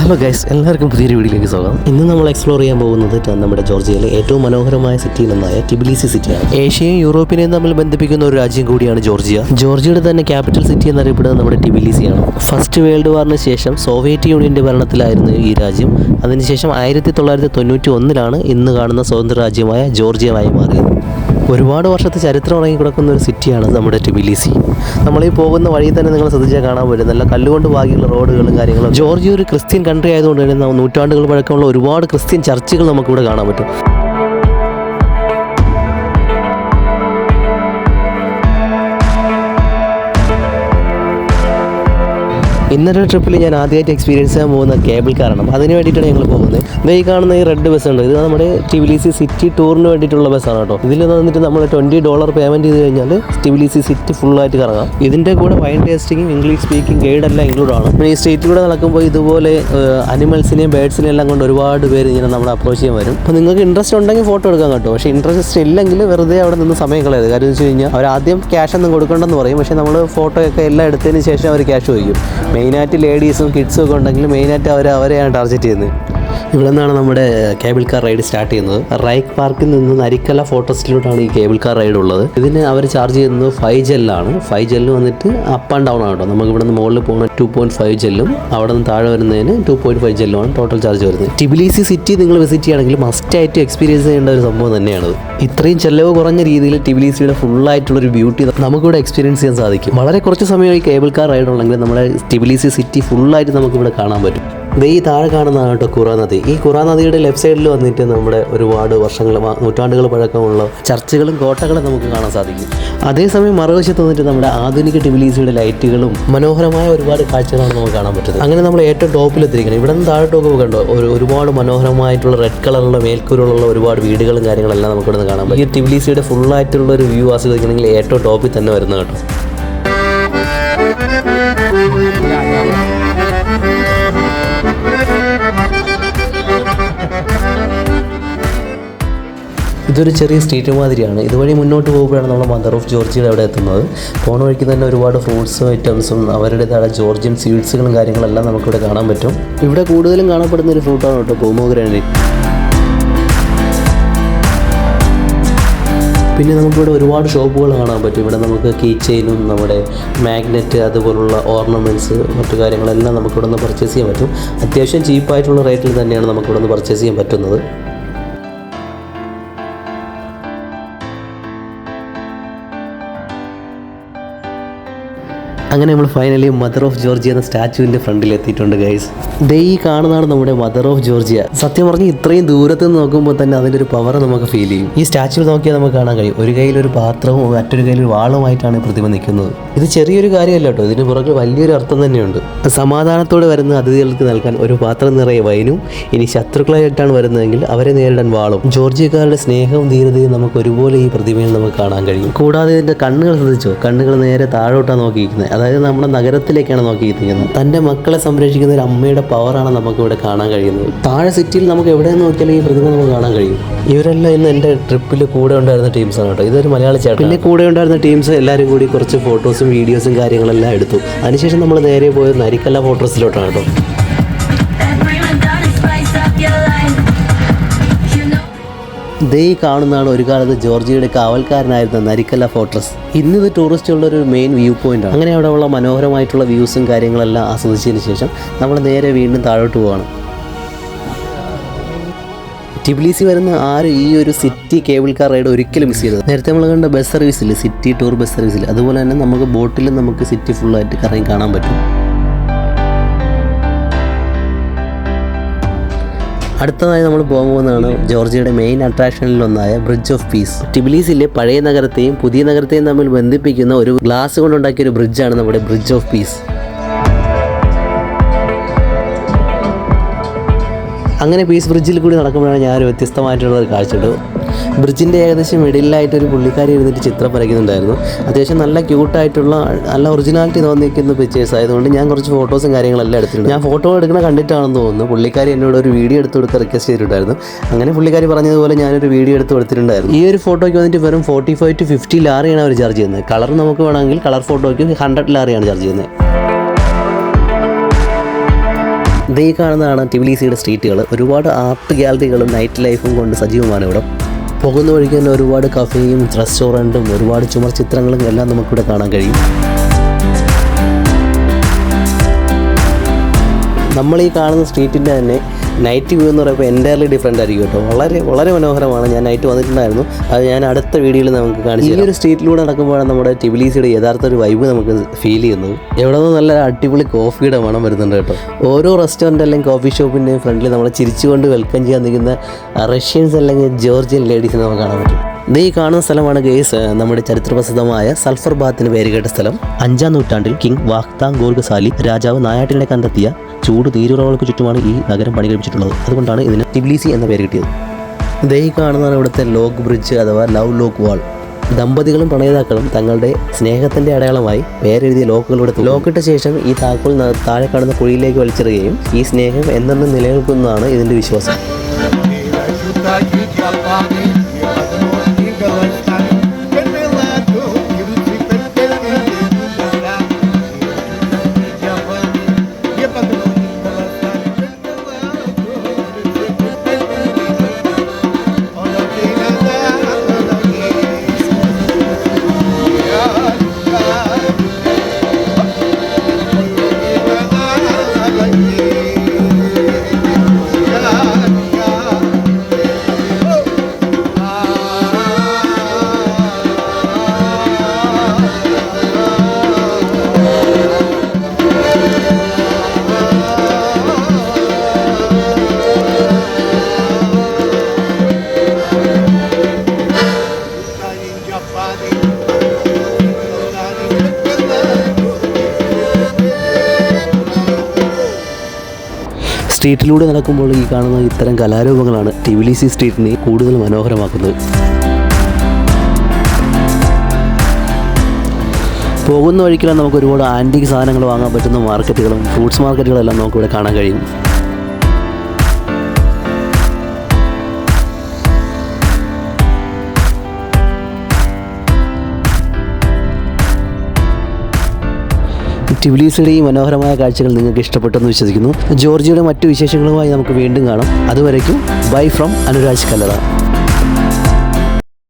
Hello guys, എല്ലാവർക്കും പുതിയൊരു വീഡിയോയിലേക്ക് സ്വാഗതം. ഇന്ന് നമ്മൾ എക്സ്പ്ലോർ ചെയ്യാൻ പോകുന്നത് നമ്മുടെ ജോർജിയയിലെ ഏറ്റവും മനോഹരമായ സിറ്റിയിലൊന്നായ ടിബിലിസി സിറ്റിയാണ്. ഏഷ്യയും യൂറോപ്പിനെയും തമ്മിൽ ബന്ധിപ്പിക്കുന്ന ഒരു രാജ്യം കൂടിയാണ് ജോർജിയ. ജോർജിയയുടെ തന്നെ ക്യാപിറ്റൽ സിറ്റി എന്നറിയപ്പെടുന്നത് നമ്മുടെ ടിബിലിസിയാണ്. ഫസ്റ്റ് വേൾഡ് വാറിന് ശേഷം സോവിയറ്റ് യൂണിയന്റെ ഭരണത്തിലായിരുന്നു ഈ രാജ്യം. അതിനുശേഷം 1991 ഇന്ന് കാണുന്ന സ്വതന്ത്ര രാജ്യമായ ജോർജിയയായി മാറിയത്. ഒരുപാട് വർഷത്തെ ചരിത്രം ഉറങ്ങിക്കിടക്കുന്ന ഒരു സിറ്റിയാണ് നമ്മുടെ ടിബിലിസി. നമ്മളീ പോകുന്ന വഴി തന്നെ നിങ്ങൾ ശ്രദ്ധിച്ചാൽ കാണാൻ പറ്റും നല്ല കല്ലുകൊണ്ട് ബാക്കിയുള്ള റോഡുകളും കാര്യങ്ങളും. ജോർജിയ ഒരു ക്രിസ്ത്യൻ കൺട്രി ആയതുകൊണ്ട് തന്നെ നൂറ്റാണ്ടുകൾ പഴക്കമുള്ള ഒരുപാട് ക്രിസ്ത്യൻ ചർച്ചുകൾ നമുക്കിവിടെ കാണാൻ പറ്റും. ഇന്നത്തെ ട്രിപ്പിൽ ഞാൻ ആദ്യമായിട്ട് എക്സ്പീരിയൻസ് ചെയ്യാൻ പോകുന്ന കേബിൾ കാറാണ്. അതിന് വേണ്ടിയിട്ടാണ് ഞങ്ങൾ പോകുന്നത്. ഈ കാണുന്ന ഈ റെഡ് ബസ് ഉണ്ട്, ഇത് നമ്മുടെ ടിബിലിസി സിറ്റി ടൂറിന് വേണ്ടിയിട്ടുള്ള ബസ്സാണ് കേട്ടോ. ഇതിൽ വന്നിട്ട് നമ്മൾ $20 പേയ്മെൻറ്റ് ചെയ്ത് കഴിഞ്ഞാൽ ടിബിലിസി സിറ്റി ഫുള്ളായിട്ട് കറങ്ങാം. ഇതിൻ്റെ കൂടെ വൈൻ ടേസ്റ്റിങ്ങും ഇംഗ്ലീഷ് സ്പീക്കിംഗ് ഗൈഡെല്ലാം ഇൻക്ലൂഡ് ആണ്. പിന്നെ ഈ സ്ട്രീറ്റിലൂടെ നടക്കുമ്പോൾ ഇതുപോലെ അനിമൽസിനെയും ബേഡ്സിനെയും എല്ലാം കൊണ്ട് ഒരുപാട് പേര് ഇങ്ങനെ നമ്മളെ അപ്രോച്ച് ചെയ്യാൻ വരും. അപ്പോൾ നിങ്ങൾക്ക് ഇൻട്രസ്റ്റ് ഉണ്ടെങ്കിൽ ഫോട്ടോ എടുക്കാം കേട്ടോ. പക്ഷേ ഇൻട്രസ്റ്റ് ഇല്ലെങ്കിൽ വെറുതെ അവിടെ നിന്ന് സമയം കളയരുത്. കാര്യം എന്ന് വെച്ച് കഴിഞ്ഞാൽ അവർ ആദ്യം ക്യാഷ് ഒന്നും കൊടുക്കണ്ടെന്ന് പറയും. പക്ഷേ നമ്മൾ ഫോട്ടോയൊക്കെ എല്ലാം എടുത്തതിന് ശേഷം അവർ ക്യാഷ് ചോദിക്കും. മെയിനായിട്ട് ലേഡീസും കിഡ്സും ഒക്കെ ഉണ്ടെങ്കിൽ മെയിനായിട്ട് അവരെയാണ് ടാർഗറ്റ് ചെയ്യുന്നത്. ഇവിടെ നിന്നാണ് നമ്മുടെ കേബിൾ കാർ റൈഡ് സ്റ്റാർട്ട് ചെയ്യുന്നത്. റൈക്ക് പാർക്കിൽ നിന്ന് നരിക്കല ഫോറസ്റ്റിലോട്ടാണ് ഈ കേബിൾ കാർ റൈഡ് ഉള്ളത്. ഇതിന് അവർ ചാർജ് ചെയ്യുന്നത് 5 ജെല്ലാണ്. 5 ജെല്ല് വന്നിട്ട് അപ്പ് ആൻഡ് ഡൗൺ ആണ് കേട്ടോ. നമുക്ക് ഇവിടെ നിന്ന് മുകളിൽ പോകുന്ന 2.5 ജെല്ലും അവിടെ നിന്ന് താഴെ വരുന്നതിന് 2.5 ജെല്ലുമാണ് ടോട്ടൽ ചാർജ് വരുന്നത്. ടിബിലിസി സിറ്റി നിങ്ങൾ വിസിറ്റ് ചെയ്യുകയാണെങ്കിൽ മസ്റ്റായിട്ട് എക്സ്പീരിയൻസ് ചെയ്യേണ്ട ഒരു സംഭവം തന്നെയാണത്. ഇത്രയും ചെലവ് കുറഞ്ഞ രീതിയിൽ ടിബിലിസിയുടെ ഫുള്ളായിട്ടുള്ളൊരു ബ്യൂട്ടി നമുക്കിവിടെ എക്സ്പീരിയൻസ് ചെയ്യാൻ സാധിക്കും. വളരെ കുറച്ച് സമയം ഈ കേബിൾ കാർ റൈഡ് ഉണ്ടെങ്കിൽ നമ്മുടെ ടിബിലിസി സിറ്റി ഫുള്ളായിട്ട് നമുക്കിവിടെ കാണാൻ പറ്റും. ഈ താഴെ കാണുന്നതാണ് കേട്ടോ കുറാ നദി. ഈ കുറാ നദിയുടെ ലെഫ്റ്റ് സൈഡിൽ വന്നിട്ട് നമ്മുടെ ഒരുപാട് നൂറ്റാണ്ടുകൾ പഴക്കമുള്ള ചർച്ചുകളും കോട്ടകളും നമുക്ക് കാണാൻ സാധിക്കും. അതേസമയം മറുവശത്ത് വന്നിട്ട് നമ്മുടെ ആധുനിക ടിബിലിസിയുടെ ലൈറ്റുകളും മനോഹരമായ ഒരുപാട് കാഴ്ചകളാണ് നമുക്ക് കാണാൻ പറ്റുന്നത്. അങ്ങനെ നമ്മൾ ഏറ്റവും ടോപ്പിലെത്തിയിരിക്കണം. ഇവിടെ നിന്ന് താഴോട്ടൊക്കെ കണ്ടോ ഒരുപാട് മനോഹരമായിട്ടുള്ള റെഡ് കളറുള്ള മേൽക്കൂരുള്ള ഒരുപാട് വീടുകളും കാര്യങ്ങളെല്ലാം നമുക്ക് ഇവിടെ നിന്ന് കാണാൻ പറ്റും. ഈ ടിബിലിസിയുടെ ഫുള്ളായിട്ടുള്ള ഒരു വ്യൂ ആസ്വദിക്കണമെങ്കിൽ ഏറ്റവും ടോപ്പിൽ തന്നെ വരുന്നത് കേട്ടോ. ഇതൊരു ചെറിയ സ്ട്രീറ്റ് മാതിരിയാണ്. ഇതുവഴി മുന്നോട്ട് പോകുമ്പോഴാണ് നമ്മൾ മദർ ഓഫ് ജോർജിയയുടെ അവിടെ എത്തുന്നത്. പോണ വഴിക്ക് തന്നെ ഒരുപാട് ഫ്രൂട്ട്സ് ഐറ്റംസും അവരുടേതായ ജോർജിയൻ സ്വീറ്റ്സുകളും കാര്യങ്ങളെല്ലാം നമുക്കിവിടെ കാണാൻ പറ്റും. ഇവിടെ കൂടുതലും കാണപ്പെടുന്ന ഒരു ഫ്രൂട്ടാണ് കേട്ടോ പോമോഗ്രാനൈറ്റ്. പിന്നെ നമുക്കിവിടെ ഒരുപാട് ഷോപ്പുകൾ കാണാൻ പറ്റും. ഇവിടെ നമുക്ക് കീ ചെയിനും നമ്മുടെ മാഗ്നറ്റ് അതുപോലുള്ള ഓർണമെൻറ്റ്സ് മറ്റു കാര്യങ്ങളെല്ലാം നമുക്കിവിടെ നിന്ന് പർച്ചേസ് ചെയ്യാൻ പറ്റും. അത്യാവശ്യം ചീപ്പായിട്ടുള്ള റേറ്റിൽ തന്നെയാണ് നമുക്കിവിടെ നിന്ന് പർച്ചേസ് ചെയ്യാൻ പറ്റുന്നത്. അങ്ങനെ നമ്മൾ ഫൈനലി മദർ ഓഫ് ജോർജിയ എന്ന സ്റ്റാച്ചുവിൻ്റെ ഫ്രണ്ടിൽ എത്തിയിട്ടുണ്ട് ഗൈസ്. ഈ കാണുന്നതാണ് നമ്മുടെ മദർ ഓഫ് ജോർജിയ. സത്യം പറഞ്ഞാൽ ഇത്രയും ദൂരത്ത് നിന്ന് നോക്കുമ്പോൾ തന്നെ അതിൻ്റെ ഒരു പവർ നമുക്ക് ഫീൽ ചെയ്യും. ഈ സ്റ്റാച്ചുവിൽ നോക്കിയാൽ നമുക്ക് കാണാൻ കഴിയും ഒരു കയ്യിലൊരു പാത്രവും മറ്റൊരു കയ്യിലൊരു വാളുമായിട്ടാണ് പ്രതിമ നിൽക്കുന്നത്. ഇത് ചെറിയൊരു കാര്യമല്ല കേട്ടോ, ഇതിന് പുറകിൽ വലിയൊരു അർത്ഥം തന്നെയുണ്ട്. സമാധാനത്തോടെ വരുന്ന അതിഥികൾക്ക് നൽകാൻ ഒരു പാത്രം നിറയെ വൈനും, ഇനി ശത്രുക്കളായിട്ടാണ് വരുന്നതെങ്കിൽ അവരെ നേരിടാൻ വാളും. ജോർജിയക്കാരുടെ സ്നേഹവും ധീരതയും നമുക്ക് ഒരുപോലെ ഈ പ്രതിമയിൽ നമുക്ക് കാണാൻ കഴിയും. കൂടാതെ ഇതിൻ്റെ കണ്ണുകൾ ശ്രദ്ധിച്ചോ, കണ്ണുകൾ നേരെ താഴോട്ടാണ് നോക്കിയിരിക്കുന്നത്. അതായത് നമ്മുടെ നഗരത്തിലേക്കാണ് നോക്കിയിരിക്കുന്നത്. തൻ്റെ മക്കളെ സംരക്ഷിക്കുന്ന ഒരു അമ്മയുടെ പവറാണ് നമുക്ക് ഇവിടെ കാണാൻ കഴിയുന്നത്. താഴെ സിറ്റിയിൽ നമുക്ക് എവിടെ നോക്കിയാലും ഈ പ്രതിമ നമുക്ക് കാണാൻ കഴിയും. ഇവരെല്ലാം ഇന്ന് എൻ്റെ ട്രിപ്പിൽ കൂടെ ഉണ്ടായിരുന്ന ടീംസാണ് കേട്ടോ. ഇതൊരു മലയാളി ചേട്ടൻ. പിന്നെ കൂടെ ഉണ്ടായിരുന്ന ടീംസ് എല്ലാവരും കൂടി കുറച്ച് ഫോട്ടോസും വീഡിയോസും കാര്യങ്ങളെല്ലാം എടുത്തു. അതിനുശേഷം നമ്മൾ നേരെ പോയത് നരിക്കല്ല ഫോറസ്റ്റിലോട്ടാണ് കേട്ടോ. ഈ കാണുന്നതാണ് ഒരു കാലത്ത് ജോർജിയയുടെ കാവൽക്കാരനായിരുന്ന നരിക്കല്ല ഫോർട്രസ്. ഇന്നിത് ടൂറിസ്റ്റുകളുടെ ഒരു മെയിൻ വ്യൂ പോയിന്റാണ്. അങ്ങനെ അവിടെ ഉള്ള മനോഹരമായിട്ടുള്ള വ്യൂസും കാര്യങ്ങളെല്ലാം ആസ്വദിച്ചതിന് ശേഷം നമ്മൾ നേരെ വീണ്ടും താഴോട്ട് പോവാണ്. ടിബിലിസി വരുന്ന ആരും ഈ ഒരു സിറ്റി കേബിൾ കാർ റൈഡ് ഒരിക്കലും മിസ് ചെയ്തത്. നേരത്തെ നമ്മൾ കണ്ട ബസ് സർവീസിൽ, സിറ്റി ടൂർ ബസ് സർവീസിൽ, അതുപോലെ തന്നെ നമുക്ക് ബോട്ടിലും നമുക്ക് സിറ്റി ഫുള്ളായിട്ട് കറങ്ങി കാണാൻ പറ്റും. അടുത്തതായി നമ്മൾ പോകാൻ പോകുന്നതാണ് ജോർജിയയുടെ മെയിൻ അട്രാക്ഷനിലൊന്നായ ബ്രിഡ്ജ് ഓഫ് പീസ്. ടിബിലിസിലെ പഴയ നഗരത്തെയും പുതിയ നഗരത്തെയും തമ്മിൽ ബന്ധിപ്പിക്കുന്ന ഒരു ഗ്ലാസ് കൊണ്ടുണ്ടാക്കിയ ഒരു ബ്രിഡ്ജാണ് നമ്മുടെ ബ്രിഡ്ജ് ഓഫ് പീസ്. അങ്ങനെ പീസ് ബ്രിഡ്ജിൽ കൂടി നടക്കുമ്പോഴാണ് ഞാനൊരു വ്യത്യസ്തമായിട്ടുള്ള ഒരു കാഴ്ച കണ്ടു. ബ്രിഡ്ജിൻ്റെ ഏകദേശം മിഡിലായിട്ടൊരു പുള്ളിക്കാരി ഇരുന്നിട്ട് ചിത്രം വരയ്ക്കുന്നുണ്ടായിരുന്നു. അത്യാവശ്യം നല്ല ക്യൂട്ടായിട്ടുള്ള നല്ല ഒറിജിനാലിറ്റി തോന്നിക്കുന്ന പിക്ചേഴ്സ് ആയതുകൊണ്ട് ഞാൻ കുറച്ച് ഫോട്ടോസും കാര്യങ്ങളെല്ലാം എടുത്തിട്ടുണ്ട്. ഞാൻ ഫോട്ടോ എടുക്കുന്ന കണ്ടിട്ടാണെന്ന് തോന്നുന്നു. പുള്ളിക്കാരി എന്നോട് ഒരു വീഡിയോ എടുത്ത് കൊടുത്ത് റിക്വസ്റ്റ് ചെയ്തിട്ടുണ്ടായിരുന്നു. അങ്ങനെ പുള്ളിക്കാരി പറഞ്ഞതുപോലെ ഞാനൊരു വീഡിയോ എടുത്ത് കൊടുത്തിട്ടുണ്ടായിരുന്നു. ഈ ഒരു ഫോട്ടോയ്ക്ക് വന്നിട്ട് വെറും 45 to 50 ലാറിയാണ് അവർ ചാർജ് ചെയ്യുന്നത്. കളർ നമുക്ക് വേണമെങ്കിൽ കളർ ഫോട്ടോയ്ക്ക് 100 ലാറിയാണ് ചാർജ് ചെയ്യുന്നത്. ഇത് ഈ കാണുന്നതാണ് ടിബിലിസിയുടെ സ്ട്രീറ്റുകൾ. ഒരുപാട് ആർട്ട് ഗാലറികളും നൈറ്റ് ലൈഫും കൊണ്ട് സജീവമാണ് ഇവിടെ. പോകുന്ന വഴിക്ക് തന്നെ ഒരുപാട് കഫേയും റെസ്റ്റോറൻറ്റും ഒരുപാട് ചുമർ ചിത്രങ്ങളും എല്ലാം നമുക്കിവിടെ കാണാൻ കഴിയും. നമ്മൾ ഈ കാണുന്ന സ്ട്രീറ്റിൻ്റെ തന്നെ നൈറ്റ് വ്യൂ എന്ന് പറയുമ്പോൾ എൻറ്റയർലി ഡിഫറെൻ്റ് ആയിരിക്കും കേട്ടോ. വളരെ വളരെ മനോഹരമാണ്. ഞാൻ നൈറ്റ് വന്നിട്ടുണ്ടായിരുന്നു, അത് ഞാൻ അടുത്ത വീഡിയോയിൽ നമുക്ക് കാണിച്ചു. ഈ ഒരു സ്ട്രീറ്റിലൂടെ നടക്കുമ്പോഴാണ് നമ്മുടെ ടിബിലിസിയുടെ യഥാർത്ഥ ഒരു വൈബ് നമുക്ക് ഫീൽ ചെയ്യുന്നത്. എവിടെ നിന്ന് നല്ല അടിപൊളി കോഫിയുടെ മണം വരുന്നുണ്ട് കേട്ടോ. ഓരോ റെസ്റ്റോറൻറ്റ് അല്ലെങ്കിൽ കോഫി ഷോപ്പിൻ്റെയും ഫ്രണ്ടിൽ നമ്മളെ ചിരിച്ചുകൊണ്ട് വെൽക്കം ചെയ്യാൻ നിൽക്കുന്ന റഷ്യൻസ് അല്ലെങ്കിൽ ജോർജിയൻ ലേഡീസിനെ നമുക്ക് കാണാൻ പറ്റും. ഇത് ഈ കാണുന്ന സ്ഥലമാണ് ഗേസ് നമ്മുടെ ചരിത്രപ്രസിദ്ധമായ സൾഫർ ബാത്തിന് പേരുകേട്ട സ്ഥലം. 5-ാം നൂറ്റാണ്ടിൽ കിങ് വാഖ്താങ് ഗോർഗസാലി രാജാവ് നായാട്ടിനെ കണ്ടെത്തിയ ചൂട് നീരുറവകൾക്ക് ചുറ്റുമാണ് ഈ നഗരം പണികഴിപ്പിച്ചിട്ടുള്ളത്. അതുകൊണ്ടാണ് ഇതിന് ടിബിലിസി എന്ന പേര് കിട്ടിയത്. ഇതേ കാണുന്നതാണ് ഇവിടുത്തെ ലോക്ക് ബ്രിഡ്ജ് അഥവാ ലവ് ലോക്ക് വാൾ. ദമ്പതികളും പ്രണയിതാക്കളും തങ്ങളുടെ സ്നേഹത്തിൻ്റെ അടയാളമായി പേരെഴുതിയ ലോക്കുകൾ ഇവിടെ ലോക്കിട്ട ശേഷം ഈ താക്കോൽ താഴെ കാണുന്ന കുഴിയിലേക്ക് വലിച്ചെറിയുകയും ഈ സ്നേഹം എന്നെന്നും നിലനിൽക്കുന്നതാണ് ഇതിൻ്റെ വിശ്വാസം. സ്ട്രീറ്റിലൂടെ നടക്കുമ്പോൾ ഈ കാണുന്ന ഇത്തരം കലാരൂപങ്ങളാണ് ടിബിലിസി സ്ട്രീറ്റിനെ കൂടുതൽ മനോഹരമാക്കുന്നത്. പോകുന്ന വഴിക്കെല്ലാം നമുക്ക് ഒരുപാട് ആൻറ്റിക് സാധനങ്ങൾ വാങ്ങാൻ പറ്റുന്ന മാർക്കറ്റുകളും ഫ്രൂട്ട്സ് മാർക്കറ്റുകളെല്ലാം നമുക്കിവിടെ കാണാൻ കഴിയും. ടിബിലിസിയുടെ ഈ മനോഹരമായ കാഴ്ചകൾ നിങ്ങൾക്ക് ഇഷ്ടപ്പെട്ടെന്ന് വിശ്വസിക്കുന്നു. ജോർജിയയുടെ മറ്റു വിശേഷങ്ങളുമായി നമുക്ക് വീണ്ടും കാണാം. അതുവരേക്കും ബൈ ഫ്രം അനുരാജ് കല്ലറ.